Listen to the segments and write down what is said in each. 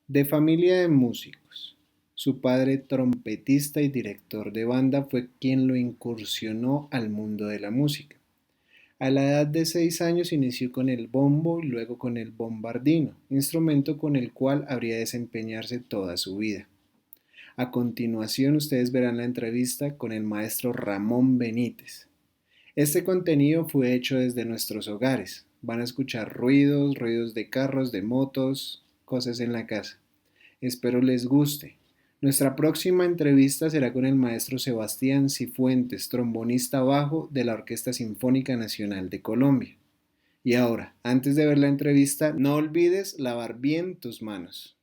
De familia de músicos, su padre, trompetista y director de banda, fue quien lo incursionó al mundo de la música. A la edad de 6 años inició con el bombo y luego con el bombardino, instrumento con el cual habría de desempeñarse toda su vida. A continuación ustedes verán la entrevista con el maestro Ramón Benítez. Este contenido fue hecho desde nuestros hogares. Van a escuchar ruidos de carros, de motos, cosas en la casa. Espero les guste. Nuestra próxima entrevista será con el maestro Sebastián Cifuentes, trombonista bajo de la Orquesta Sinfónica Nacional de Colombia. Y ahora, antes de ver la entrevista, no olvides lavar bien tus manos.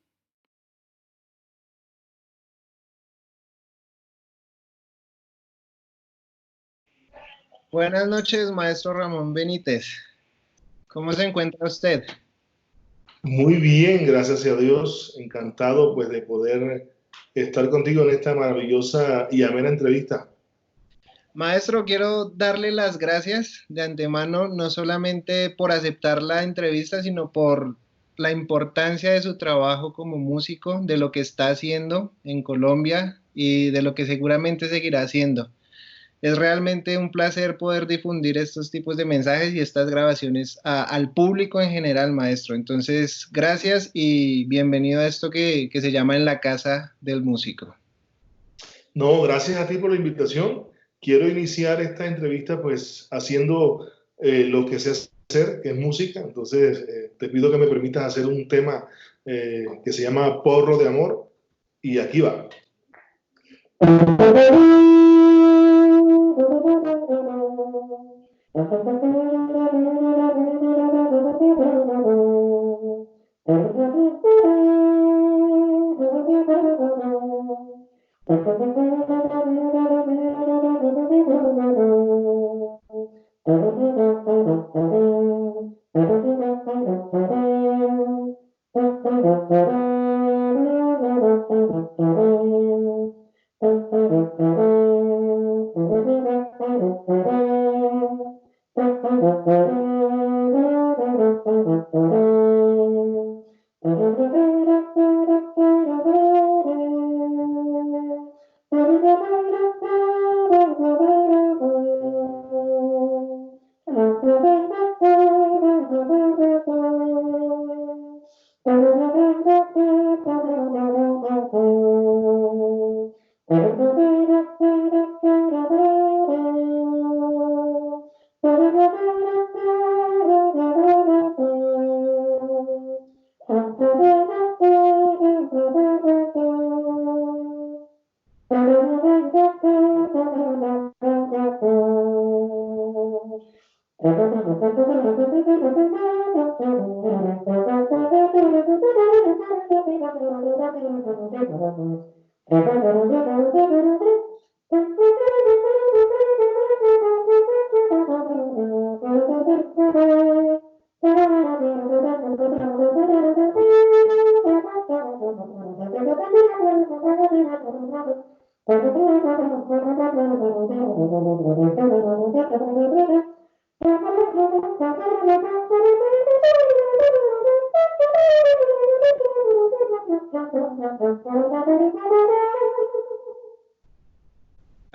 Buenas noches, maestro Ramón Benítez. ¿Cómo se encuentra usted? Muy bien, gracias a Dios. Encantado pues de poder estar contigo en esta maravillosa y amena entrevista. Maestro, quiero darle las gracias de antemano, no solamente por aceptar la entrevista, sino por la importancia de su trabajo como músico, de lo que está haciendo en Colombia y de lo que seguramente seguirá haciendo. Es realmente un placer poder difundir estos tipos de mensajes y estas grabaciones al público en general, maestro. Entonces, gracias y bienvenido a esto que se llama En la Casa del Músico. No, gracias a ti por la invitación. Quiero iniciar esta entrevista pues haciendo lo que sé hacer, que es música. Entonces te pido que me permitas hacer un tema que se llama Porro de Amor y aquí va.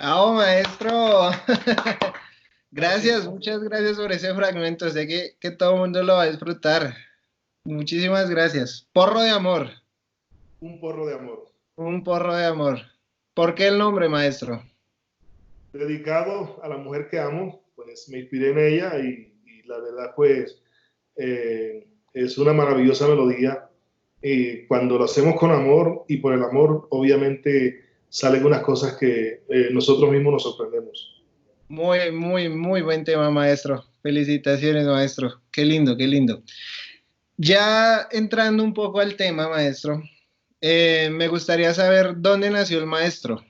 ¡Ah, maestro! Gracias, muchas gracias por ese fragmento. Sé que todo el mundo lo va a disfrutar. Muchísimas gracias. Porro de amor. Un porro de amor. Un porro de amor. ¿Por qué el nombre, maestro? Dedicado a la mujer que amo, pues me inspiré en ella y la verdad pues es una maravillosa melodía. Y cuando lo hacemos con amor y por el amor, obviamente salen unas cosas que nosotros mismos nos sorprendemos. Muy, muy, muy buen tema, maestro. Felicitaciones, maestro. Qué lindo, qué lindo. Ya entrando un poco al tema, maestro, me gustaría saber dónde nació el maestro.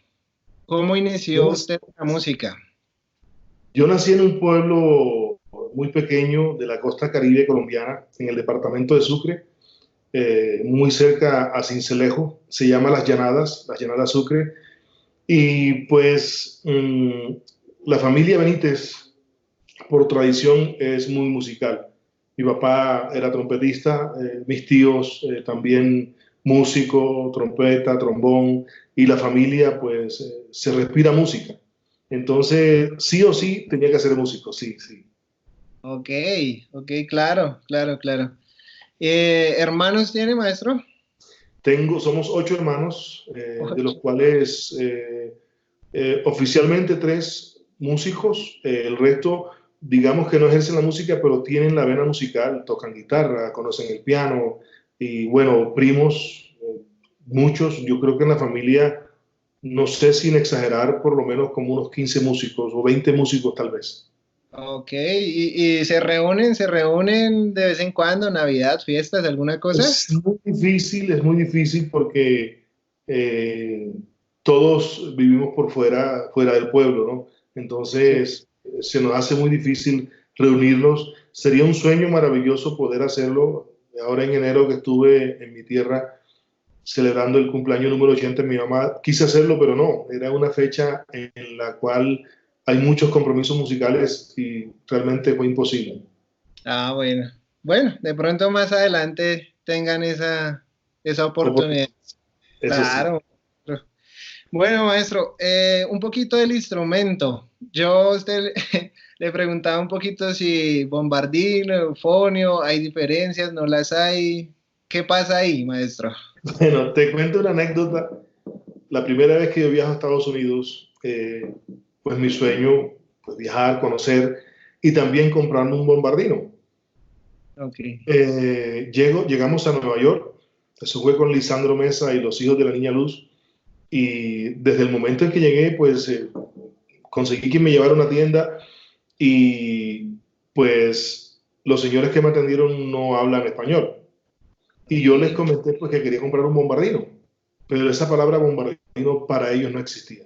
¿Cómo Yo inició nací, usted la música? yo nací en un pueblo muy pequeño de la costa caribe colombiana, en el departamento de Sucre, muy cerca a Sincelejo, se llama Las Llanadas Sucre, y pues la familia Benítez, por tradición, es muy musical. Mi papá era trompetista, mis tíos también músico, trompeta, trombón, y la familia, pues, se respira música. Entonces, sí o sí, tenía que ser músico, sí, sí. Ok, ok, claro, claro, claro. ¿Hermanos tiene, maestro? Somos 8 hermanos, de los cuales oficialmente 3 músicos, el resto, digamos que no ejercen la música, pero tienen la vena musical, tocan guitarra, conocen el piano, y bueno, primos, muchos, yo creo que en la familia, no sé sin exagerar, por lo menos como unos 15 músicos o 20 músicos tal vez. Ok, ¿y se reúnen de vez en cuando, Navidad, fiestas, alguna cosa? Es muy difícil porque eh, todos vivimos por fuera del pueblo, ¿no? Sí. Entonces se nos hace muy difícil reunirnos. Sería un sueño maravilloso poder hacerlo. Ahora en enero que estuve en mi tierra celebrando el cumpleaños número 80 de mi mamá, quise hacerlo, pero no, era una fecha en la cual hay muchos compromisos musicales y realmente fue imposible. Ah, bueno. Bueno, de pronto más adelante tengan esa oportunidad. Eso sí. Claro. Bueno, maestro, un poquito del instrumento. Yo a usted le preguntaba un poquito si bombardino, eufonio, hay diferencias, no las hay. ¿Qué pasa ahí, maestro? Bueno, te cuento una anécdota. La primera vez que yo viajo a Estados Unidos, pues mi sueño, pues viajar, conocer y también comprarme un bombardino. Ok. Llegamos a Nueva York, eso fue con Lisandro Mesa y los hijos de la Niña Luz, y desde el momento en que llegué, pues conseguí que me llevara a una tienda y pues los señores que me atendieron no hablan español. Y yo les Ok. comenté pues que quería comprar un bombardino, pero esa palabra bombardino para ellos no existía.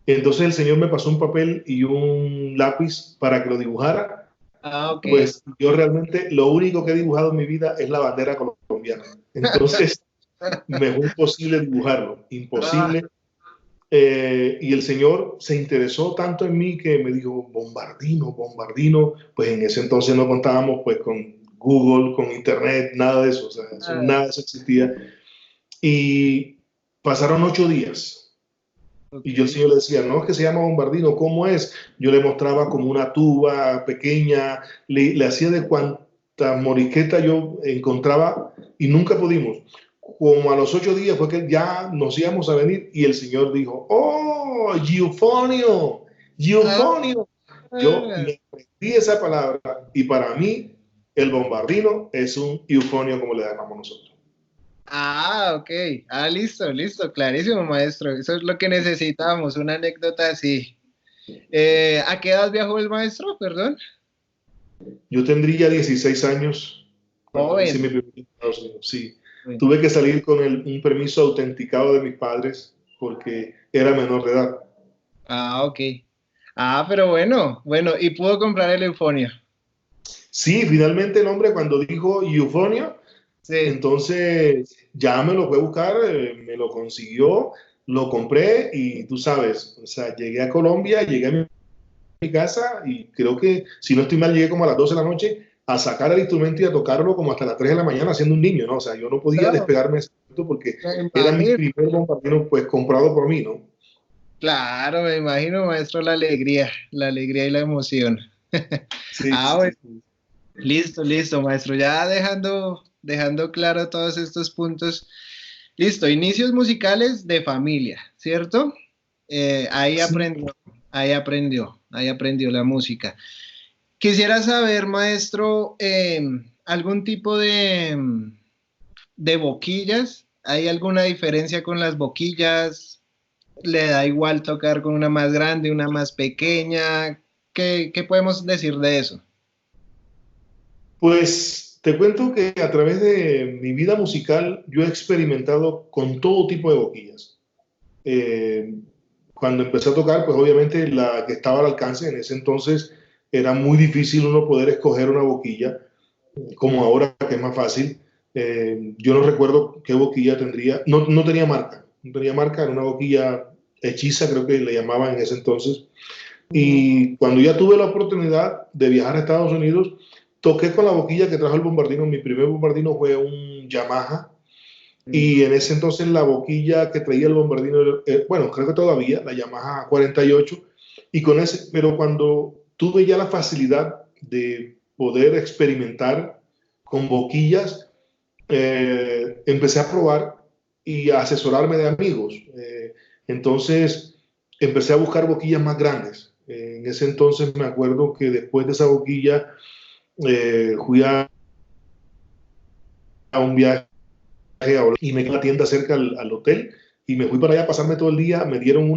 Entonces el señor me pasó un papel y un lápiz para que lo dibujara. Ah, ok. Pues yo realmente lo único que he dibujado en mi vida es la bandera colombiana. Entonces me fue imposible dibujarlo, Ah, imposible. Y el señor se interesó tanto en mí que me dijo, bombardino, bombardino. Pues en ese entonces no contábamos pues con Google, con Internet, nada de eso. O sea, ah, nada de eso existía. Y pasaron 8 días. Y yo al ok. señor le decía, no, es que se llama bombardino, ¿cómo es? Yo le mostraba como una tuba pequeña, le hacía de cuanta moriqueta yo encontraba y nunca pudimos. Como a los 8 días fue que ya nos íbamos a venir y el señor dijo, oh, eufonio, Ah, eufonio. Yo ah. me aprendí esa palabra y para mí el bombardino es un eufonio como le llamamos nosotros. Ah, ok. Ah, listo, listo, clarísimo, maestro. Eso es lo que necesitamos, una anécdota así. ¿A qué edad viajó el maestro? Perdón. Yo tendría 16 años cuando hice Joven. mi primer viaje a Estados Unidos. Sí, Joven. tuve que salir con un permiso autenticado de mis padres porque era menor de edad. Ah, ok. Ah, pero bueno, bueno, y pudo comprar el Eufonio. Sí, finalmente el hombre cuando dijo Eufonio, Sí. entonces ya me lo fue a buscar, me lo consiguió, lo compré y tú sabes, o sea, llegué a Colombia, llegué a mi casa y creo que, si no estoy mal, llegué como a las 12 de la noche a sacar el instrumento y a tocarlo como hasta las 3 de la mañana siendo un niño, ¿no? O sea, yo no podía No, despegarme de ese momento porque me era mi imagino. primer bombardero pues comprado por mí, ¿no? Claro, me imagino, maestro, la alegría y la emoción. Sí, Ah, bueno, sí, sí. listo, listo, maestro. Ya dejando claro todos estos puntos. Listo, inicios musicales de familia, ¿cierto? Ahí Sí, aprendió, ahí aprendió la música. Quisiera saber, maestro, algún tipo de boquillas. ¿Hay alguna diferencia con las boquillas? ¿Le da igual tocar con una más grande, una más pequeña? ¿Qué podemos decir de eso? pues te cuento que a través de mi vida musical yo he experimentado con todo tipo de boquillas. Eh, Cuando empecé a tocar, pues obviamente la que estaba al alcance en ese entonces era muy difícil uno poder escoger una boquilla, como ahora que es más fácil. Yo no recuerdo qué boquilla tendría, no, no tenía marca, no tenía marca, era una boquilla hechiza, creo que le llamaban en ese entonces. Ujú. Y cuando ya tuve la oportunidad de viajar a Estados Unidos, toqué con la boquilla que trajo el bombardino. Mi primer bombardino fue un Yamaha Sí. Y en ese entonces la boquilla que traía el bombardino, bueno, creo que todavía, la Yamaha 48, y con ese, pero cuando tuve ya la facilidad de poder experimentar con boquillas, empecé a probar y a asesorarme de amigos. Entonces empecé a buscar boquillas más grandes. En ese entonces me acuerdo que después de esa boquilla fui a un viaje y me quedé en la tienda cerca al hotel y me fui para allá a pasarme todo el día. Me dieron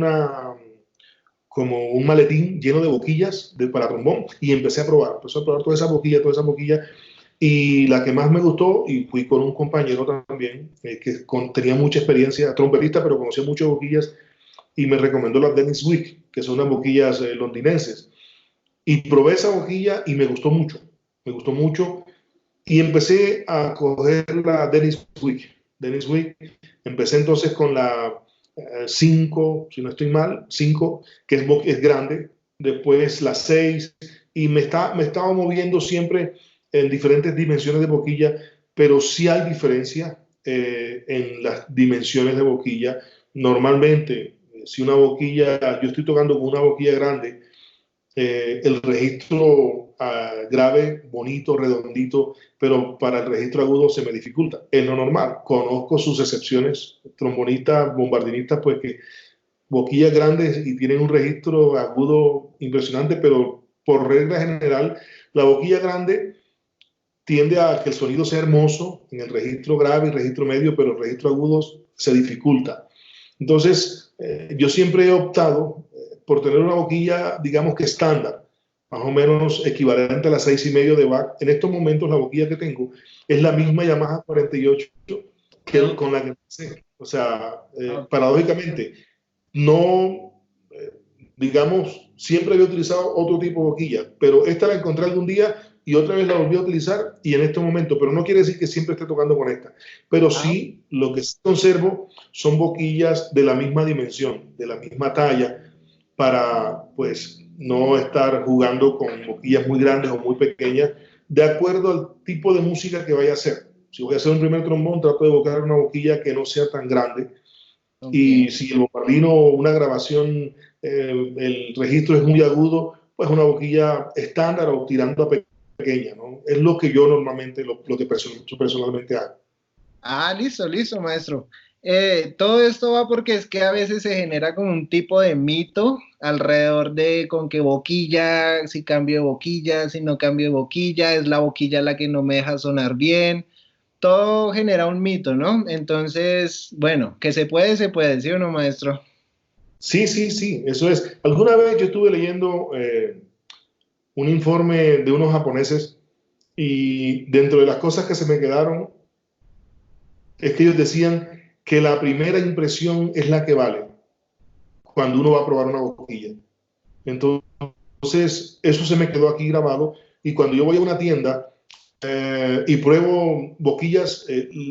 como un maletín lleno de boquillas para trombón y empecé a probar. Empecé a probar todas esas boquillas y la que más me gustó, y fui con un compañero también, tenía mucha experiencia, trompetista, pero conocía muchas boquillas, y me recomendó las Dennis Wick, que son unas boquillas londinenses. Y probé esa boquilla y me gustó mucho, y empecé a coger la Dennis Wick. Dennis Wick, empecé entonces con la 5, si no estoy mal, 5, que es grande, después la 6, y me estaba moviendo siempre en diferentes dimensiones de boquilla, pero sí hay diferencia en las dimensiones de boquilla. Normalmente, si una boquilla, yo estoy tocando con una boquilla grande, el registro grave, bonito, redondito, pero para el registro agudo se me dificulta. Es lo normal. Conozco sus excepciones, trombonistas, bombardinistas, pues que boquillas grandes y tienen un registro agudo impresionante, pero por regla general, la boquilla grande tiende a que el sonido sea hermoso en el registro grave y registro medio, pero el registro agudo se dificulta. Entonces, yo siempre he optado por tener una boquilla, digamos que estándar, más o menos equivalente a las 6,5 de Bach. En estos momentos la boquilla que tengo es la misma Yamaha 48 con la que empecé. O sea, Ok. paradójicamente, no, digamos, siempre había utilizado otro tipo de boquilla, pero esta la encontré algún día y otra vez la volví a utilizar y en este momento, pero no quiere decir que siempre esté tocando con esta, pero Ah, sí lo que sí conservo son boquillas de la misma dimensión, de la misma talla, para pues no estar jugando con boquillas muy grandes o muy pequeñas, de acuerdo al tipo de música que vaya a hacer. Si voy a hacer un primer trombón, trato de buscar una boquilla que no sea tan grande, y ok. si el bombardino, una grabación, el registro es muy agudo, pues una boquilla estándar o tirando a pequeña, ¿no? Es lo que yo normalmente, lo que yo personalmente hago. Ah, listo, listo, maestro. Todo esto va porque es que a veces se genera como un tipo de mito alrededor de con qué boquilla, si cambio de boquilla, si no cambio de boquilla, es la boquilla la que no me deja sonar bien. Todo genera un mito, ¿no? Entonces, bueno, que se puede, ¿sí o no, maestro? Sí, sí, sí, eso es. Alguna vez yo estuve leyendo un informe de unos japoneses, y dentro de las cosas que se me quedaron es que ellos decían que la primera impresión es la que vale cuando uno va a probar una boquilla. Entonces, eso se me quedó aquí grabado, y cuando yo voy a una tienda y pruebo boquillas,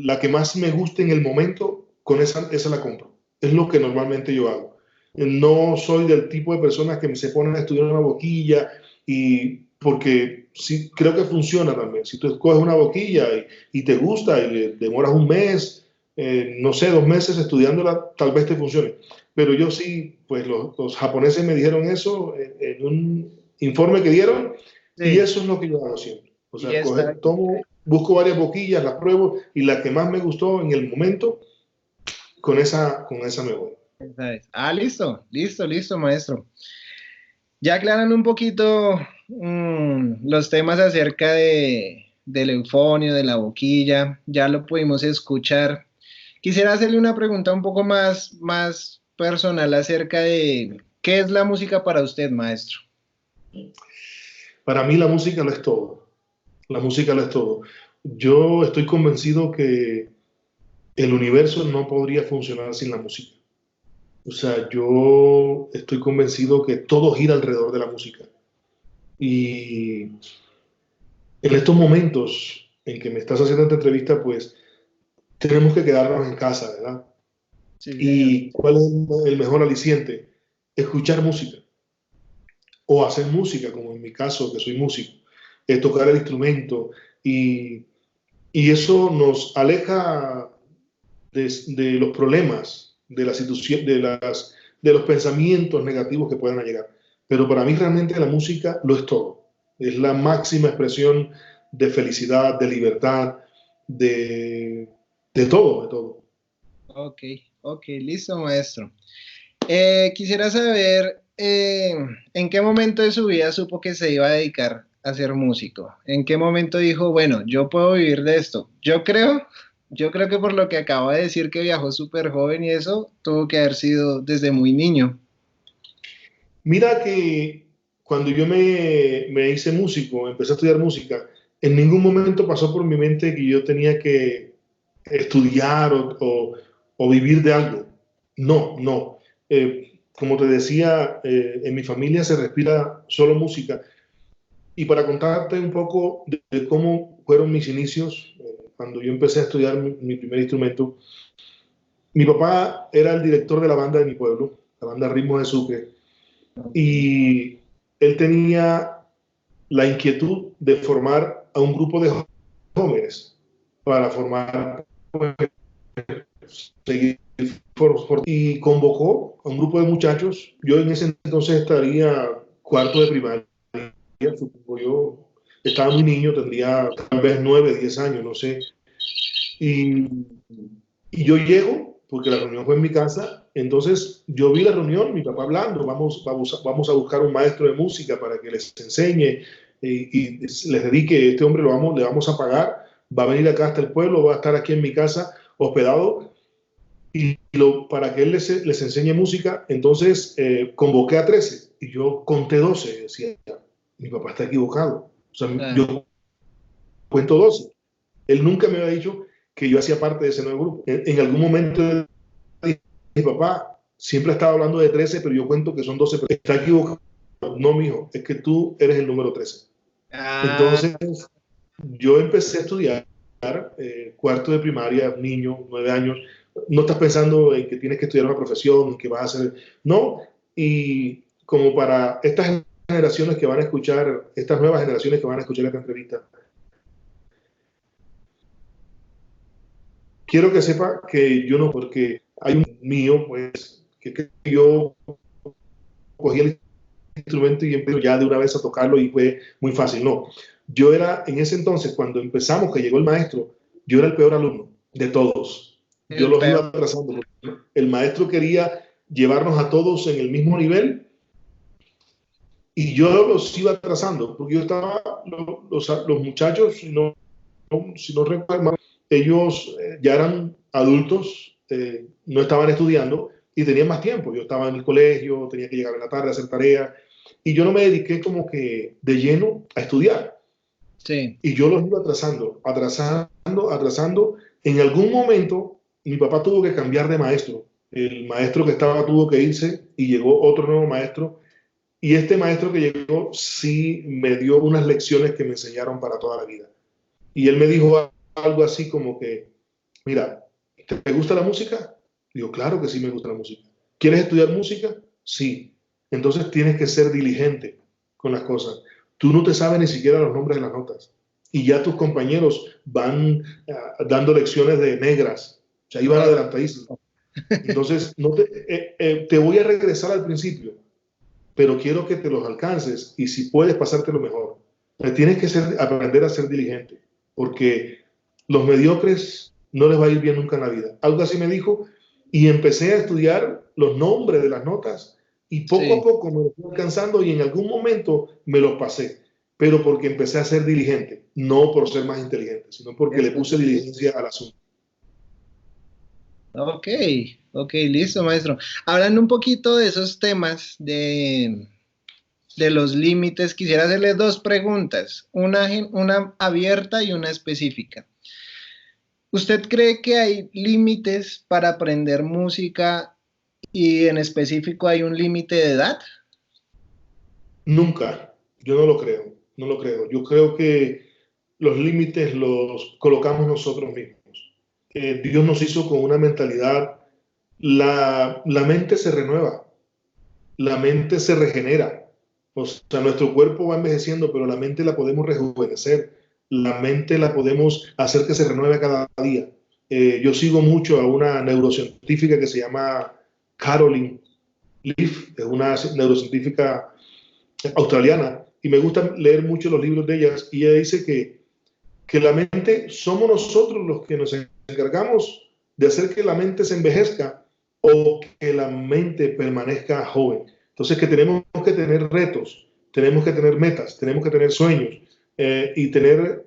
la que más me guste en el momento, con esa la compro. Es lo que normalmente yo hago. No soy del tipo de personas que se ponen a estudiar una boquilla, y porque sí, creo que funciona también. Si tú escoges una boquilla y te gusta y le demoras un mes, no sé, 2 meses estudiándola, tal vez te funcione. Pero yo sí, pues los japoneses me dijeron eso en un informe que dieron, y Sí, eso es lo que yo hago siempre. O y sea, está. busco varias boquillas, las pruebo, y la que más me gustó en el momento, con esa me voy. Esa es. Ah, listo, listo, listo, maestro. Ya aclarando un poquito los temas acerca del eufonio, de la boquilla, ya lo pudimos escuchar. Quisiera hacerle una pregunta un poco más personal acerca de qué es la música para usted, maestro. Para mí la música lo es todo. La música lo es todo. Yo estoy convencido que el universo no podría funcionar sin la música. O sea, yo estoy convencido que todo gira alrededor de la música. Y en estos momentos en que me estás haciendo esta entrevista, pues tenemos que quedarnos en casa, ¿verdad? Sí, señor. ¿Y cuál es el mejor aliciente? Escuchar música o hacer música, como en mi caso, que soy músico, tocar el instrumento, y, y eso nos aleja de los problemas, de la situación, de los pensamientos negativos que puedan llegar. Pero para mí realmente la música lo es todo. Es la máxima expresión de felicidad, de libertad, de, de todo, de todo. Ok, ok, listo, maestro. Quisiera saber en qué momento de su vida supo que se iba a dedicar a ser músico. ¿En qué momento dijo, bueno, yo puedo vivir de esto? Yo creo que por lo que acaba de decir que viajó súper joven y eso, tuvo que haber sido desde muy niño. Mira que cuando yo me hice músico, empecé a estudiar música, en ningún momento pasó por mi mente que yo tenía que estudiar o vivir de algo. No, no. Como te decía, en mi familia se respira solo música. Y para contarte un poco de cómo fueron mis inicios, cuando yo empecé a estudiar mi primer instrumento, mi papá era el director de la banda de mi pueblo, la banda Ritmos de Sucre, y él tenía la inquietud de formar a un grupo de jóvenes para formar, pues, seguir y convocó a un grupo de muchachos. Yo en ese entonces estaría cuarto de primaria, supongo yo, estaba muy niño, tendría tal vez 9, 10 años, no sé. Y, y yo llego, porque la reunión fue en mi casa, entonces yo vi la reunión, mi papá hablando, vamos a buscar un maestro de música para que les enseñe y les dedique, este hombre le vamos a pagar, va a venir acá hasta el pueblo, va a estar aquí en mi casa hospedado para que él les enseñe música. Entonces convoqué a 13 y yo conté 12, decía, mi papá está equivocado, o sea, Ah, yo cuento 12. Él nunca me había dicho que yo hacía parte de ese nuevo grupo. En algún momento mi papá siempre estaba hablando de 13, pero yo cuento que son 12. Pero está equivocado. No, mijo, es que tú eres el número 13. ah, Entonces, yo empecé a estudiar cuarto de primaria, niño, 9 años. No estás pensando en que tienes que estudiar una profesión, en que vas a hacer. No. Y como para estas generaciones que van a escuchar, estas nuevas generaciones que van a escuchar esta entrevista, quiero que sepa que yo no, porque hay un mío, pues, que yo cogí el instrumento y empecé ya de una vez a tocarlo y fue muy fácil. No, yo era en ese entonces, cuando empezamos, que llegó el maestro, yo era el peor alumno de todos. Yo el los peor. iba atrasando. El maestro quería llevarnos a todos en el mismo nivel y yo los iba atrasando, porque yo estaba, los muchachos, si no recuerdo mal, ellos ya eran adultos, no estaban estudiando y tenían más tiempo. Yo estaba en el colegio, tenía que llegar en la tarde a hacer tareas y yo no me dediqué como que de lleno a estudiar. Sí. Y yo los iba atrasando, atrasando, atrasando. En algún momento mi papá tuvo que cambiar de maestro. El maestro que estaba tuvo que irse y llegó otro nuevo maestro. Y este maestro que llegó sí me dio unas lecciones que me enseñaron para toda la vida. Y él me dijo algo así como que, mira, ¿te gusta la música? Digo, claro que sí me gusta la música. ¿Quieres estudiar música? Sí. Entonces tienes que ser diligente con las cosas. Tú no te sabes ni siquiera los nombres de las notas. Y ya tus compañeros van dando lecciones de negras. O sea, iban Oh, adelantadísimos. Entonces, te voy a regresar al principio, pero quiero que te los alcances y si puedes pasártelo mejor. Tienes que aprender a ser diligente, porque los mediocres no les va a ir bien nunca en la vida. Algo así me dijo y empecé a estudiar los nombres de las notas y poco a sí. poco me los fui alcanzando y en algún momento me los pasé, pero porque empecé a ser diligente, no por ser más inteligente, sino porque le Eso. puse diligencia al asunto. Ok, ok, listo, maestro. Hablando un poquito de esos temas de los límites, quisiera hacerle dos preguntas, una abierta y una específica. ¿Usted cree que hay límites para aprender música y en específico hay un límite de edad? Nunca, yo no lo creo, no lo creo. Yo creo que los límites los colocamos nosotros mismos. Dios nos hizo con una mentalidad, la mente se renueva, la mente se regenera. O sea, nuestro cuerpo va envejeciendo, pero la mente la podemos rejuvenecer, la mente la podemos hacer que se renueve cada día. Yo sigo mucho a una neurocientífica que se llama Caroline Leaf, es una neurocientífica australiana, y me gusta leer mucho los libros de ellas, y ella dice que la mente somos nosotros los que nos encargamos de hacer que la mente se envejezca o que la mente permanezca joven. Entonces que tenemos que tener retos, tenemos que tener metas, tenemos que tener sueños y tener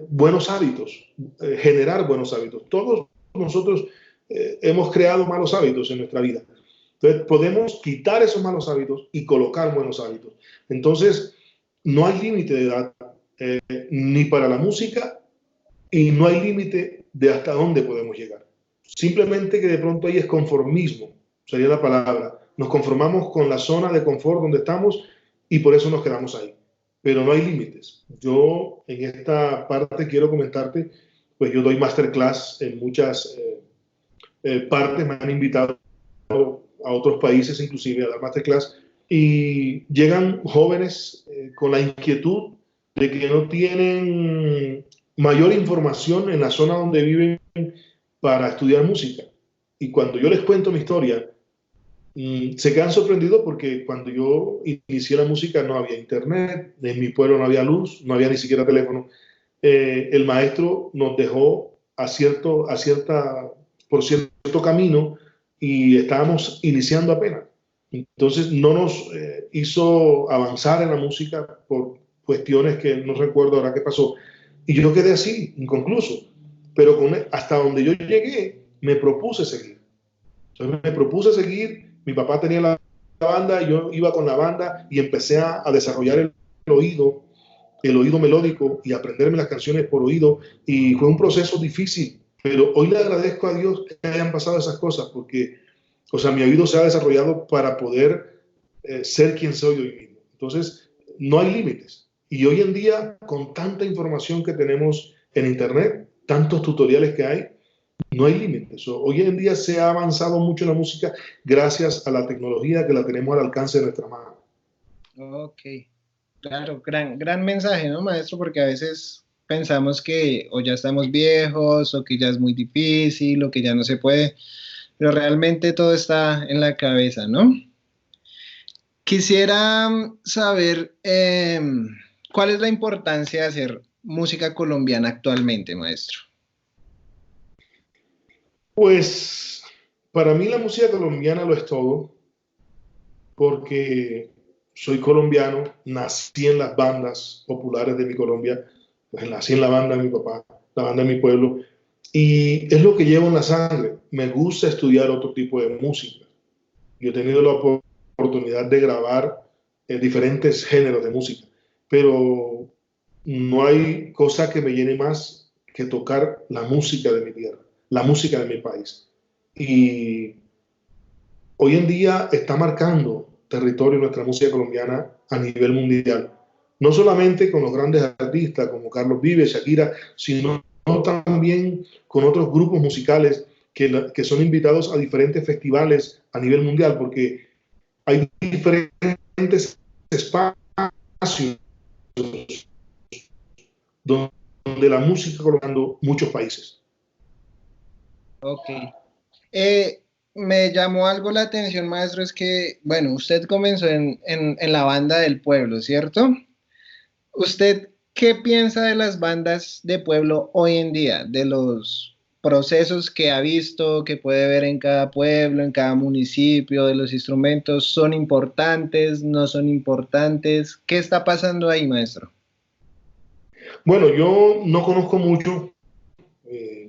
buenos hábitos, generar buenos hábitos. Todos nosotros hemos creado malos hábitos en nuestra vida. Entonces podemos quitar esos malos hábitos y colocar buenos hábitos. Entonces no hay límite de edad ni para la música y no hay límite de hasta dónde podemos llegar. Simplemente que de pronto hay desconformismo, sería la palabra. Nos conformamos con la zona de confort donde estamos y por eso nos quedamos ahí. Pero no hay límites. Yo en esta parte quiero comentarte, pues yo doy masterclass en muchas partes, me han invitado a otros países inclusive a dar masterclass y llegan jóvenes con la inquietud de que no tienen mayor información en la zona donde viven para estudiar música. Y cuando yo les cuento mi historia, se quedan sorprendidos porque cuando yo inicié la música no había internet, en mi pueblo no había luz, no había ni siquiera teléfono. El maestro nos dejó por cierto camino y estábamos iniciando apenas. Entonces no nos hizo avanzar en la música por cuestiones que no recuerdo ahora qué pasó. Y yo quedé así, inconcluso. Pero hasta donde yo llegué, me propuse seguir. Entonces me propuse seguir. Mi papá tenía la banda, yo iba con la banda y empecé a desarrollar el oído melódico y aprenderme las canciones por oído. Y fue un proceso difícil. Pero hoy le agradezco a Dios que hayan pasado esas cosas porque, o sea, mi oído se ha desarrollado para poder ser quien soy hoy mismo. Entonces, no hay límites. Y hoy en día, con tanta información que tenemos en Internet, tantos tutoriales que hay, no hay límites. Hoy en día se ha avanzado mucho en la música gracias a la tecnología que la tenemos al alcance de nuestra mano. Ok, claro, gran mensaje, ¿no, maestro? Porque a veces pensamos que o ya estamos viejos o que ya es muy difícil o que ya no se puede, pero realmente todo está en la cabeza, ¿no? Quisiera saber cuál es la importancia de hacer música colombiana actualmente, maestro. Pues para mí la música colombiana lo es todo, porque soy colombiano, nací en las bandas populares de mi Colombia, pues nací en la banda de mi papá, la banda de mi pueblo, y es lo que llevo en la sangre. Me gusta estudiar otro tipo de música. Yo he tenido la oportunidad de grabar diferentes géneros de música, pero no hay cosa que me llene más que tocar la música de mi tierra, la música de mi país. Y hoy en día está marcando territorio nuestra música colombiana a nivel mundial. No solamente con los grandes artistas como Carlos Vives, Shakira, sino también con otros grupos musicales que son invitados a diferentes festivales a nivel mundial, porque hay diferentes espacios donde la música colocando muchos países. Ok. Me llamó algo la atención, maestro, es que, bueno, usted comenzó en la banda del pueblo, ¿cierto? ¿Usted qué piensa de las bandas de pueblo hoy en día? De los procesos que ha visto, que puede ver en cada pueblo, en cada municipio, de los instrumentos, ¿son importantes, no son importantes? ¿Qué está pasando ahí, maestro? Bueno, yo no conozco mucho.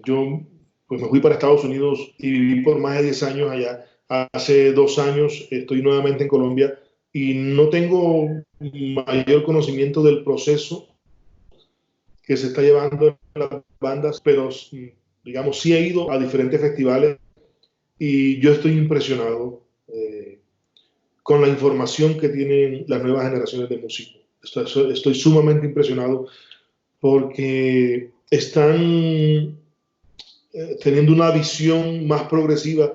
Yo pues me fui para Estados Unidos y viví por más de 10 años allá. Hace 2 años estoy nuevamente en Colombia y no tengo mayor conocimiento del proceso que se está llevando en las bandas, pero digamos sí he ido a diferentes festivales y yo estoy impresionado con la información que tienen las nuevas generaciones de músicos. Estoy sumamente impresionado porque están teniendo una visión más progresiva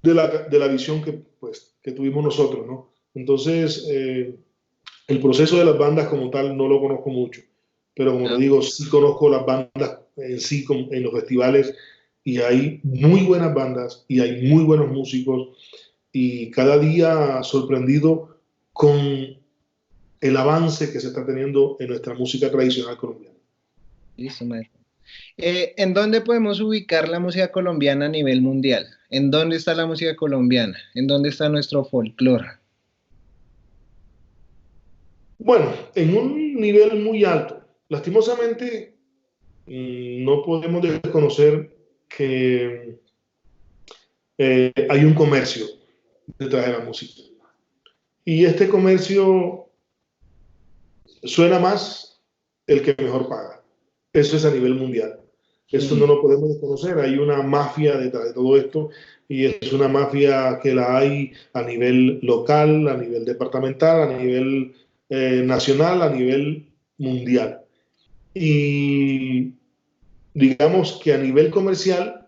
de la visión que tuvimos nosotros, ¿no? Entonces, el proceso de las bandas como tal no lo conozco mucho, pero como te digo, sí conozco las bandas en sí en los festivales y hay muy buenas bandas y hay muy buenos músicos y cada día sorprendido con el avance que se está teniendo en nuestra música tradicional colombiana. Listo, maestro. ¿En dónde podemos ubicar la música colombiana a nivel mundial? ¿En dónde está la música colombiana? ¿En dónde está nuestro folclore? Bueno, en un nivel muy alto. Lastimosamente, no podemos desconocer que hay un comercio detrás de la música. Y este comercio suena más el que mejor paga. Eso es a nivel mundial. Eso no lo podemos desconocer. Hay una mafia detrás de todo esto y es una mafia que la hay a nivel local, a nivel departamental, a nivel nacional, a nivel mundial. Y digamos que a nivel comercial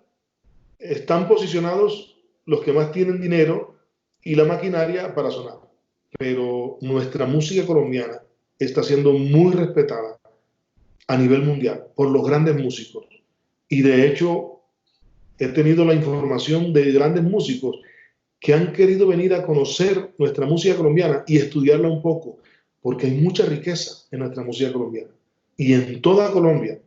están posicionados los que más tienen dinero y la maquinaria para sonar. Pero nuestra música colombiana está siendo muy respetada a nivel mundial por los grandes músicos. Y de hecho, he tenido la información de grandes músicos que han querido venir a conocer nuestra música colombiana y estudiarla un poco, porque hay mucha riqueza en nuestra música colombiana. Y en toda Colombia,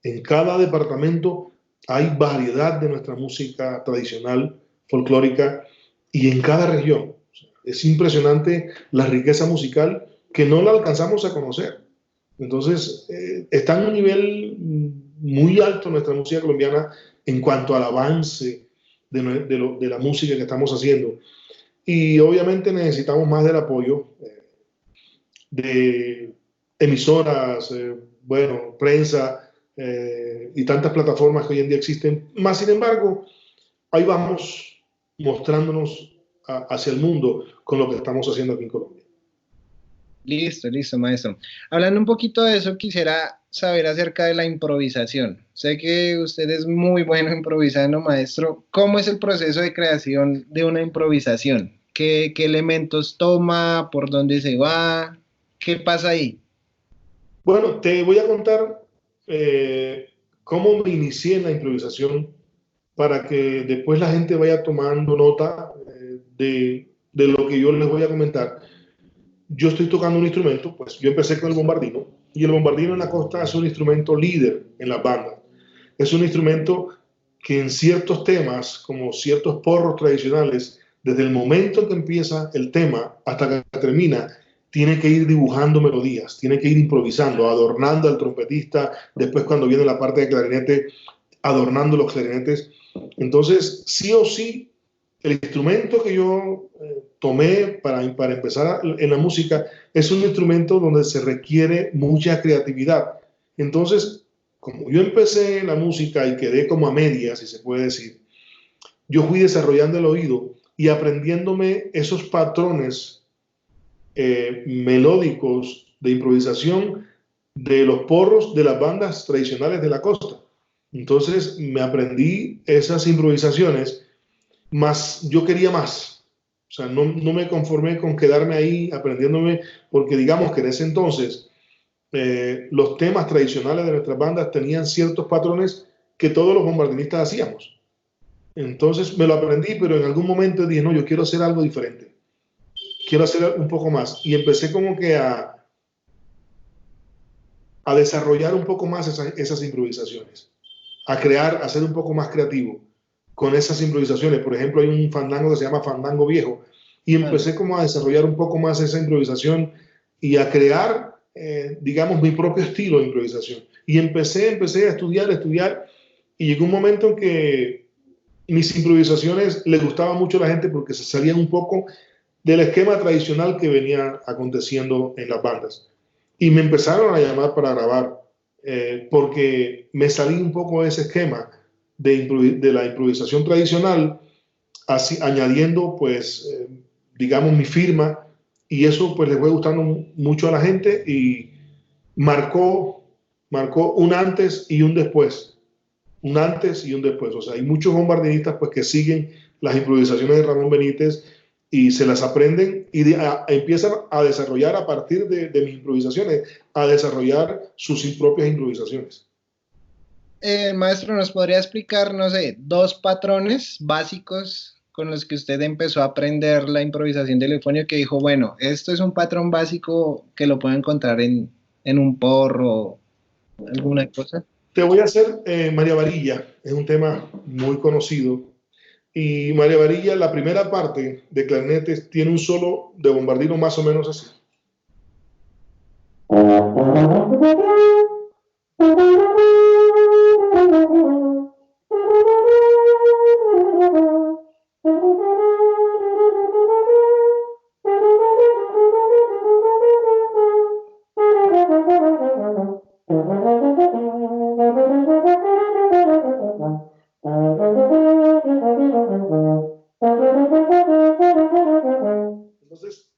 en cada departamento, hay variedad de nuestra música tradicional, folclórica, y en cada región. Es impresionante la riqueza musical que no la alcanzamos a conocer. Entonces, está en un nivel muy alto nuestra música colombiana en cuanto al avance de la música que estamos haciendo. Y obviamente necesitamos más del apoyo de emisoras, bueno, prensa y tantas plataformas que hoy en día existen. Más sin embargo, ahí vamos mostrándonos hacia el mundo con lo que estamos haciendo aquí en Colombia. Listo, listo, maestro. Hablando un poquito de eso, quisiera saber acerca de la improvisación. Sé que usted es muy bueno improvisando, maestro. ¿Cómo es el proceso de creación de una improvisación? ¿Qué elementos toma? ¿Por dónde se va? ¿Qué pasa ahí? Bueno, te voy a contar cómo me inicié en la improvisación para que después la gente vaya tomando nota de lo que yo les voy a comentar. Yo estoy tocando un instrumento, pues yo empecé con el bombardino, y el bombardino en la costa es un instrumento líder en las bandas. Es un instrumento que en ciertos temas, como ciertos porros tradicionales, desde el momento en que empieza el tema hasta que termina, tiene que ir dibujando melodías, tiene que ir improvisando, adornando al trompetista, después cuando viene la parte de clarinete, adornando los clarinetes. Entonces, sí o sí, el instrumento que yo tomé para empezar en la música es un instrumento donde se requiere mucha creatividad. Entonces, como yo empecé la música y quedé como a medias, si se puede decir, yo fui desarrollando el oído y aprendiéndome esos patrones melódicos de improvisación de los porros de las bandas tradicionales de la costa. Entonces me aprendí esas improvisaciones, más yo quería más. O sea, no me conformé con quedarme ahí aprendiéndome, porque digamos que en ese entonces los temas tradicionales de nuestras bandas tenían ciertos patrones que todos los bombardinistas hacíamos. Entonces me lo aprendí, pero en algún momento dije, no, yo quiero hacer algo diferente. Quiero hacer un poco más. Y empecé como que a desarrollar un poco más esas improvisaciones, a crear, a ser un poco más creativo con esas improvisaciones. Por ejemplo, hay un fandango que se llama Fandango Viejo, y empecé como a desarrollar un poco más esa improvisación y a crear, digamos, mi propio estilo de improvisación. Y empecé a estudiar, y llegó un momento en que mis improvisaciones le gustaban mucho a la gente porque se salían un poco del esquema tradicional que venía aconteciendo en las bandas. Y me empezaron a llamar para grabar, porque me salí un poco de ese esquema de la improvisación tradicional, así, añadiendo, pues, digamos, mi firma, y eso pues le fue gustando mucho a la gente y marcó un antes y un después. Un antes y un después. O sea, hay muchos bombardinistas pues, que siguen las improvisaciones de Ramón Benítez y se las aprenden y empiezan a desarrollar a partir de mis improvisaciones, a desarrollar sus propias improvisaciones. Maestro, ¿nos podría explicar, no sé, dos patrones básicos con los que usted empezó a aprender la improvisación del eufonio que dijo, bueno, esto es un patrón básico que lo puedo encontrar en un porro o alguna cosa? Te voy a hacer María Varilla, es un tema muy conocido. Y María Varilla, la primera parte de clarinetes tiene un solo de bombardino más o menos así. Entonces,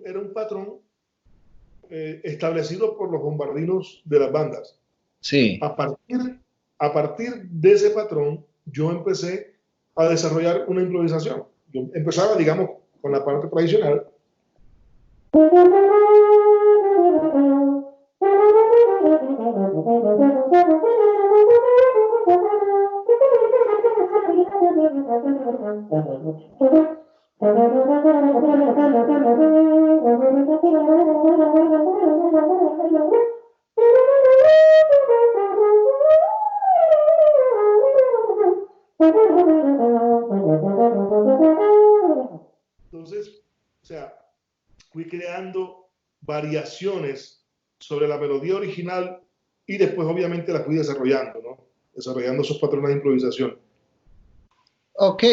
era un patrón establecido por los bombardinos de las bandas. Sí. A partir, a partir de ese patrón, yo empecé a desarrollar una improvisación. Yo empezaba, digamos, con la parte tradicional. Entonces, o sea, fui creando variaciones sobre la melodía original y después obviamente la fui desarrollando, ¿no? Desarrollando esos patrones de improvisación. Ok,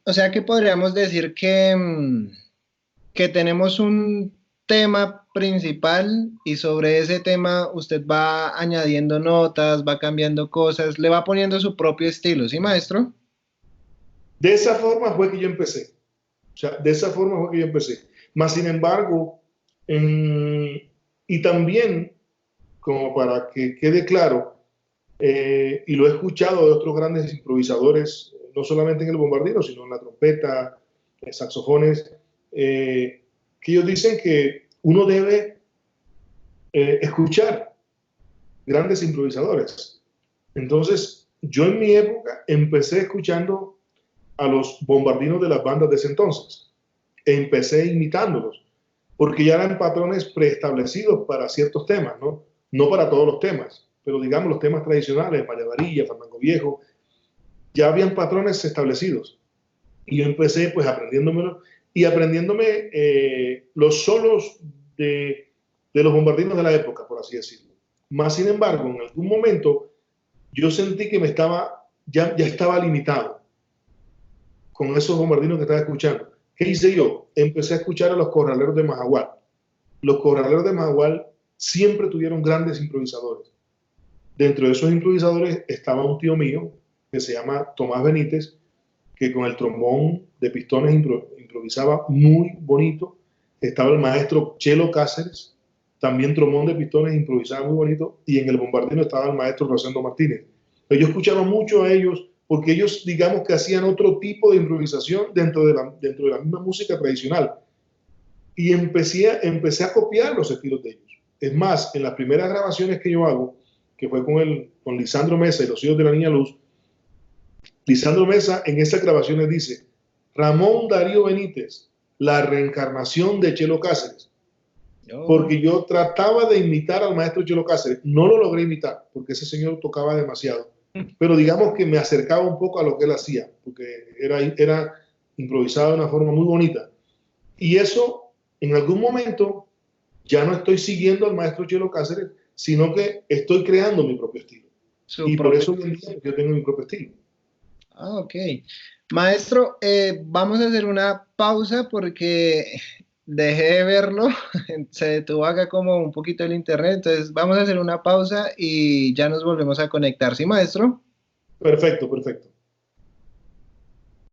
o sea que podríamos decir que, que tenemos un tema principal y sobre ese tema usted va añadiendo notas, va cambiando cosas, le va poniendo su propio estilo, ¿sí, maestro? De esa forma fue que yo empecé. O sea, de esa forma fue que yo empecé. Más sin embargo, y también, como para que quede claro, y lo he escuchado de otros grandes improvisadores, no solamente en el bombardino, sino en la trompeta, en saxofones, que ellos dicen que uno debe escuchar grandes improvisadores. Entonces, yo en mi época empecé escuchando a los bombardinos de las bandas de ese entonces. Empecé imitándolos, porque ya eran patrones preestablecidos para ciertos temas, ¿no? No para todos los temas, pero digamos los temas tradicionales, María Varilla, Fandango Viejo, ya habían patrones establecidos. Y yo empecé pues aprendiéndomelo y aprendiéndome los solos de los bombardinos de la época, por así decirlo. Más sin embargo, en algún momento yo sentí que ya estaba limitado con esos bombardinos que estaba escuchando. ¿Qué hice yo? Empecé a escuchar a los corraleros de Majagual. Los corraleros de Majagual siempre tuvieron grandes improvisadores. Dentro de esos improvisadores estaba un tío mío que se llama Tomás Benítez, que con el trombón de pistones improvisaba muy bonito. Estaba el maestro Chelo Cáceres, también trombón de pistones improvisaba muy bonito. Y en el bombardino estaba el maestro Rosendo Martínez. Pero yo escuchaba mucho a ellos porque ellos, digamos que hacían otro tipo de improvisación dentro de la misma música tradicional. Y empecé a copiar los estilos de ellos. Es más, en las primeras grabaciones que yo hago, que fue con Lisandro Mesa y los hijos de la Niña Luz, Lisandro Mesa en esas grabaciones dice, Ramón Darío Benítez, la reencarnación de Chelo Cáceres. Oh. Porque yo trataba de imitar al maestro Chelo Cáceres. No lo logré imitar, porque ese señor tocaba demasiado. Pero digamos que me acercaba un poco a lo que él hacía, porque era improvisado de una forma muy bonita. Y eso, en algún momento, ya no estoy siguiendo al maestro Chelo Cáceres, sino que estoy creando mi propio estilo. Su Y por propio. eso hoy en día yo tengo mi propio estilo. Ah, ok. Maestro, vamos a hacer una pausa porque dejé de verlo, se detuvo acá como un poquito el internet, entonces vamos a hacer una pausa y ya nos volvemos a conectar, ¿sí, maestro? Perfecto, perfecto.